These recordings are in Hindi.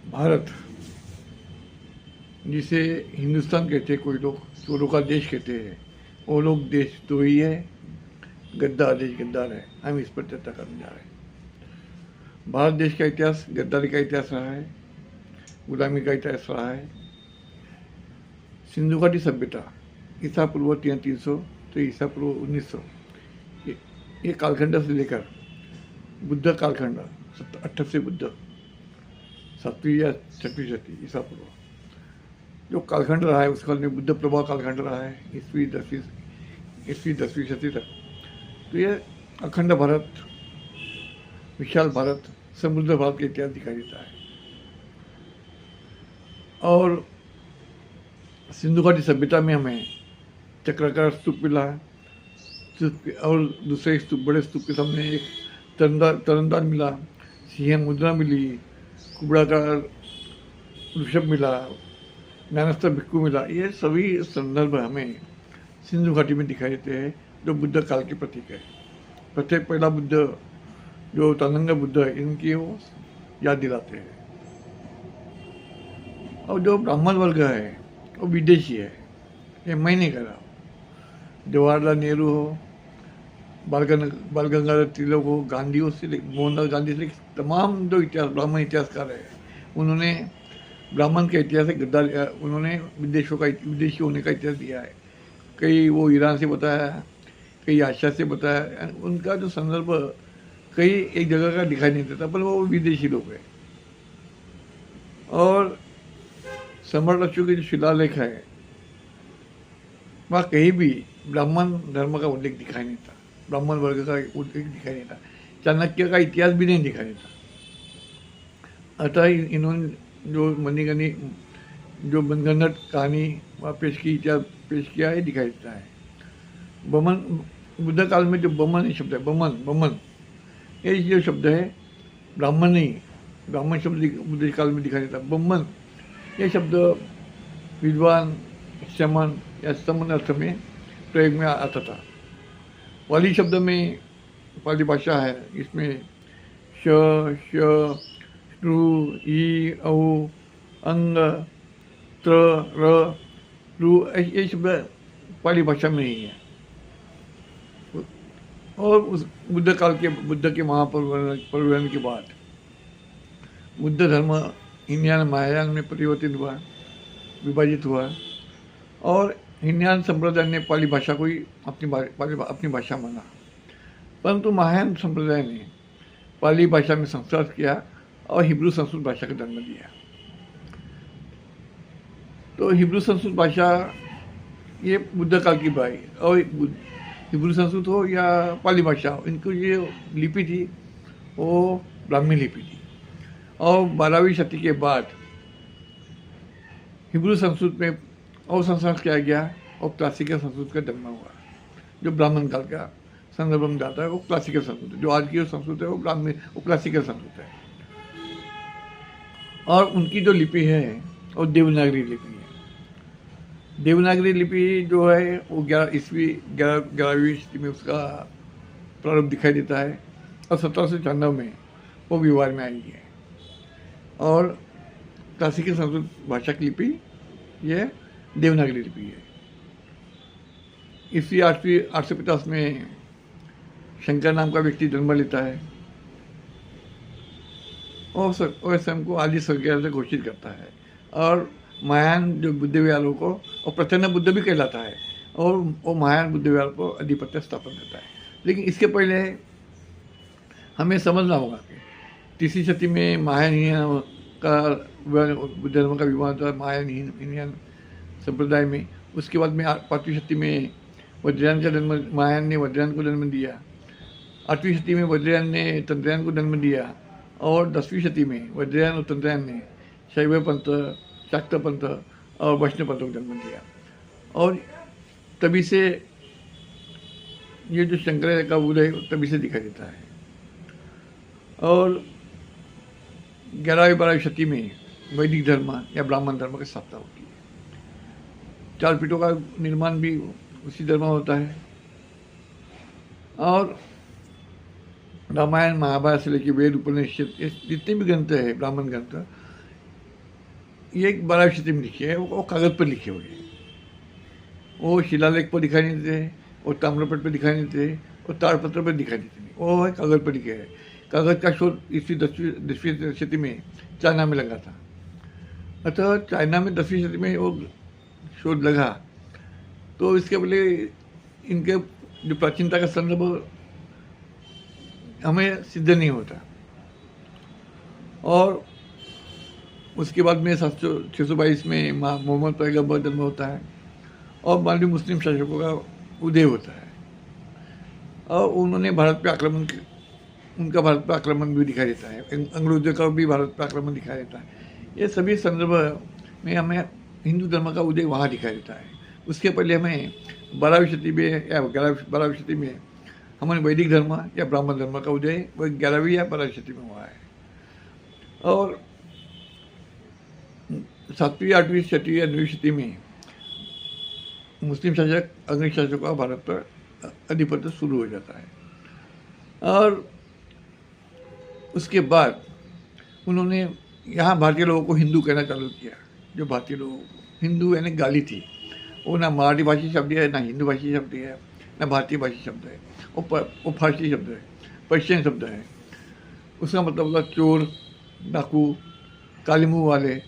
भारत, जिसे हिंदुस्तान कहते हैं कोई लोग, चोरों का देश कहते हैं, वो लोग देश तो ही है, गद्दार देश गद्दार है। हम इस पर चर्चा करने जा रहे हैं। भारत देश का इतिहास गद्दारी का इतिहास रहा है, गुलामी का इतिहास रहा है। सिंधु घाटी सभ्यता ईसा पूर्व 300 तो ईसा पूर्व 1900, ये कालखंड से लेकर बुद्ध कालखंड 88 बुद्ध 7वीं या 6वीं शती ईसा पूर्व, जो कालखंड रहा है, उस काल में बुद्ध प्रभाव कालखंड रहा है, ईस्वी 10वीं शती तक। तो ये अखंड भारत, विशाल भारत, समृद्ध भारत का इतिहास दिखाई देता है। और सिंधु घाटी सभ्यता में हमें चक्राकार स्तूप मिला है, और दूसरे स्तूप, बड़े स्तूप के सामने एक तरनदान मिला, सिंह मुद्रा मिली, कुबड़ाकार ऋषभ मिला, ज्ञानस्थ भिक्खु मिला। ये सभी संदर्भ हमें सिंधु घाटी में दिखाई देते हैं, जो बुद्ध काल के प्रतीक है। प्रत्येक पहला बुद्ध जो तनंग बुद्ध है, इनकी वो याद दिलाते हैं। और जो ब्राह्मण वर्ग है वो विदेशी है, ये मैं नहीं कर रहा हूँ। जवाहरलाल नेहरू हो, बाल गंगाधर तिलक हो, गांधी हो, से मोहनदास गांधी से तमाम जो इतिहास ब्राह्मण इतिहासकार है, उन्होंने ब्राह्मण का इतिहास है गद्दार, उन्होंने विदेशी होने का इतिहास दिया है। कई वो ईरान से बताया, कई आशिया से बताया। उनका जो संदर्भ कई एक जगह का दिखाई नहीं देता, पर वो विदेशी लोग हैं। और सम्राट अशोक के जो शिलालेख है, वहाँ कहीं भी ब्राह्मण धर्म का उल्लेख दिखाई नहीं था, ब्राह्मण वर्ग का उल्लेख दिखाई नहीं था, चाणक्य का इतिहास भी नहीं दिखाई देता। अतः इन्होंने जो मणिगणि जो मनगढ़ंत कहानी वहाँ पेश की, इतिहास पेश किया है, दिखाई देता है। बमन, बुद्ध काल में जो बमन शब्द है, बमन ये जो शब्द है, ब्राह्मण नहीं, ब्राह्मण शब्द बुद्ध काल में दिखाई देता। बमन ये शब्द विद्वान, शमन या समन अर्थ में प्रयोग में आता था। पाली शब्द में, पाली भाषा है, इसमें श, श, रू, ई, औ, अंग, त्र, र, रू, ये शब्द पाली भाषा में नहीं है। और उस बुद्ध काल के, बुद्ध के महापरिवर्तन के बाद बुद्ध धर्म हीनयान महायान में परिवर्तित हुआ, विभाजित हुआ, और हीनयान संप्रदाय ने पाली भाषा को ही अपनी भाषा माना। परंतु महायान संप्रदाय ने पाली भाषा में संस्कार किया और हिब्रू संस्कृत भाषा का जन्म दिया। तो हिब्रू संस्कृत भाषा ये बुद्ध काल की भाई, और हिब्रू संस्कृत हो या पाली भाषा हो, इनको ये लिपि थी वो ब्राह्मी लिपि थी। और 12वीं शती के बाद हिब्रू संस्कृत में और संस्कार किया गया और क्लासिकल संस्कृत का जन्म हुआ, जो ब्राह्मण काल का संदर्भ में जाता है। वो क्लासिकल संस्कृत है, जो आज की संस्कृत है वो ब्राह्मी, वो क्लासिकल संस्कृत है। और उनकी जो लिपि है वो देवनागरी लिपि है। देवनागरी लिपि जो है वो 11वीं शती में उसका प्रारंभ दिखाई देता है, और 1796 में वो व्यवहार में आई है। और क्लासिकल संस्कृत भाषा की लिपि ये देवनागरी लिपि है। ईस्वी 850 में शंकर नाम का व्यक्ति जन्म लेता है और स्वयं को आदि स्वर्गीय से घोषित करता है, और महायान जो बुद्ध विहारों को, और प्रचन्न बुद्ध भी कहलाता है, और वो महायान बुद्ध विहार को अधिपत्य स्थापन करता है। लेकिन इसके पहले हमें समझना होगा कि 3वीं शती में महायान का बुद्ध धर्म का विवाह होता है महायान संप्रदाय में। उसके बाद में 5वीं शती में वज्रयान का जन्म, महायान ने वज्रयान को जन्म दिया। 8वीं शती में वज्रयान ने तंत्रयान को जन्म दिया, और 10वीं शती में वज्रयान और तंत्रयान ने शैव पंथ, शाक्त पंथ और वैष्णव पंथ को जन्म दिया। और तभी से ये जो शंकराचार्य का उदय तभी से दिखाई देता है। और 11वीं-12वीं शती में वैदिक धर्म या ब्राह्मण धर्म की स्थापना होती है। 4 पीठों का निर्माण भी उसी धर्म होता है। और रामायण महाभारत से लेकर वेद उपनिषद, जितने भी ग्रंथ है ब्राह्मण ग्रंथ, ये 12वीं शती में लिखी है, वो कागज़ पर लिखी हुई है। वो शिलालेख पर दिखाई नहीं देते, और ताम्रपट पर दिखाई नहीं देते, और ताड़पत्र पर दिखाई देते नहीं। वो है कागज़ पर लिखे है। कागज़ का शोध इसी 10वीं शती में चाइना में लगा था। अतः चाइना में 10वीं शती में वो शोध लगा, तो इसके पहले इनके जो प्राचीनता का संदर्भ हमें सिद्ध नहीं होता। और उसके बाद में 622 में मोहम्मद पैगंबर जन्म होता है, और बाद में मुस्लिम शासकों का उदय होता है, और उन्होंने भारत पे आक्रमण, उनका भारत पर आक्रमण भी दिखाई देता है, अंग्रेजों का भी भारत पर आक्रमण दिखाई देता है। ये सभी संदर्भ में हमें हिंदू धर्म का उदय वहाँ दिखाई देता है। उसके पहले हमें 12वीं शती में या 12वीं शती में हमारे वैदिक धर्म या ब्राह्मण धर्म का उदय वो 11वीं या 12वीं शती में हुआ है। और 7वीं 8वीं शती या 9वीं शती में मुस्लिम शासक अंग्रेज शासकों का भारत पर अधिपत्य शुरू हो जाता है। और उसके बाद उन्होंने यहाँ भारतीय लोगों को हिंदू कहना चालू किया। जो भारतीय लोग हिंदू यानी गाली थी, वो ना मराठी भाषी शब्द है, ना हिंदू भाषी शब्द है, ना भारतीय भाषी शब्द है, वो फारसी शब्द है, पर्शियन शब्द है। उसका मतलब होता चोर, डाकू, काले मुँह वाले,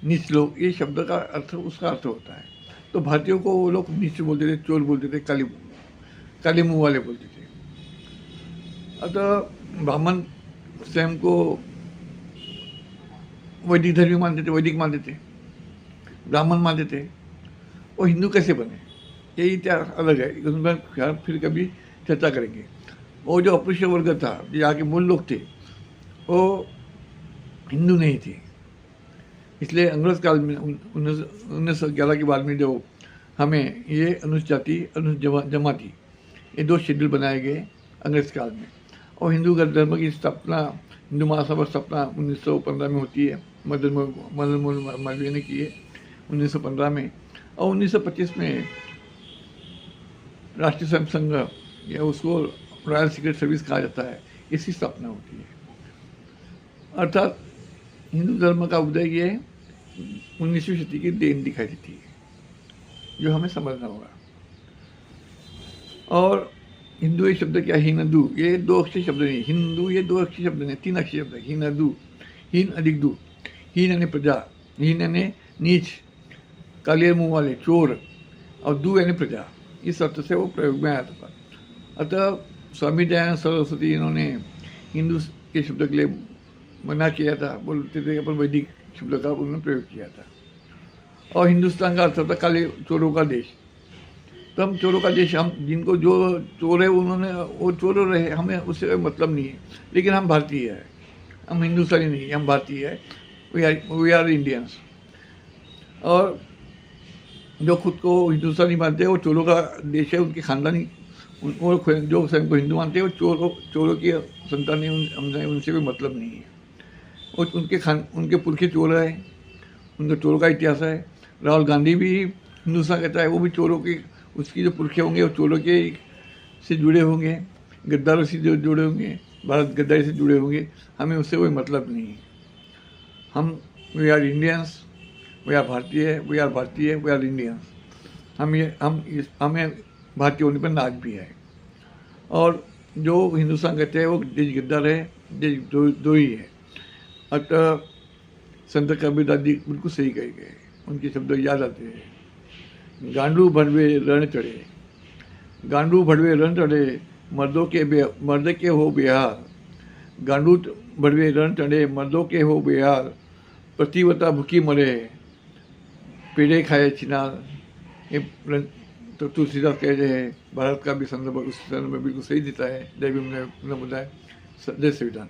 नीच लोग, ये शब्द का अर्थ, उसका अर्थ होता है। तो भारतीयों को वो लोग नीच बोलते थे, चोर बोलते थे, काले मुँह वाले बोलते थे। अतः ब्राह्मण स्वयं को वैदिक धर्मी मानते थे, वैदिक मानते थे, ब्राह्मण मानते थे। वो हिंदू कैसे बने, ये इतिहास अलग है, उसमें फिर कभी चर्चा करेंगे। वो जो अस्पृश्य वर्ग था, जो यहाँ के मूल लोग थे, वो हिंदू नहीं थे। इसलिए अंग्रेज काल में 1911 के बाद में जो हमें ये अनुसूचित जाति, अनुसूचित जमाती, ये 2 शेड्यूल बनाए गए अंग्रेज काल में। और हिंदू धर्म की स्थापना, हिंदू महासभा स्थापना 1915 में होती है, मदन मोहन मालवीय ने की है 1915 में। और 1925 में राष्ट्रीय स्वयं संघ, या उसको रॉयल सीक्रेट सर्विस कहा जाता है, इसकी स्थापना होती है। अर्थात हिंदू धर्म का उदय ये 19वीं शती की देन दिखाई देती है, जो हमें समझना होगा। और हिंदू ये शब्द क्या, हिंदू, ये 2 अक्षर शब्द नहीं, हिंदू ये 2 अक्षर शब्द नहीं, 3 अक्षर शब्द है। हिंदू, हीन अधिक दू, हीन यानी प्रजा, हीन यानी नीच, काले मुँह वाले, चोर, और दू यानी प्रजा। इस अर्थ से वो प्रयोग में आया था। अतः स्वामी दयानंद सरस्वती इन्होंने हिंदू के शब्द के लिए मना किया था, बोलते थे अपन वैदिक शब्द का उन्होंने प्रयोग किया था। और हिंदुस्तान का अर्थ था काले चोरों का देश। तो हम चोरों का देश, हम जिनको जो चोर है उन्होंने वो चोर रहे, हमें उससे कोई मतलब नहीं है। लेकिन हम भारतीय है, हम हिंदुस्तानी नहीं, हम भारतीय है, वी आर इंडियंस। और जो खुद को हिंदुस्तानी मानते हैं वो चोरों का देश है, उनके खानदानी, जो स्वयं को हिंदू मानते हैं वो चोरों की संतान है, हमने उनसे कोई मतलब नहीं है। और उनके पुरखे चोर है, उनका चोरों का इतिहास है। राहुल गांधी भी हिंदुस्तान कहता है, वो भी चोरों की, उसकी जो पुरखे होंगे वो चोरों के से जुड़े होंगे, गद्दारों से जो जुड़े होंगे, भारत गद्दारी से जुड़े होंगे। हमें उससे कोई मतलब नहीं है। हम we are Indians, we are भारतीय, वी आर भारतीय, वी आर इंडियंस। हमें भारतीय होने पर नाज भी है। और जो हिंदुस्तान कहते हैं वो देश गद्दार है, देश दो ही है। अतः संत कबीरदास जी बिल्कुल सही कहे गए, उनके शब्द याद आते हैं। गांडू भड़वे रण चढ़े, गांडू भड़वे रण चढ़े, मर्द के हो बिहार। गांडू भड़वे रण चढ़े, मर्दों के हो बिहार। प्रतिवता भूखी मरे, पेड़े खाए चिनार। ये तो तुलसीदास कह रहे हैं। भारत का भी संदर्भ उस संदर्भ में बिल्कुल सही देता है। जय भीम, जय संविधान।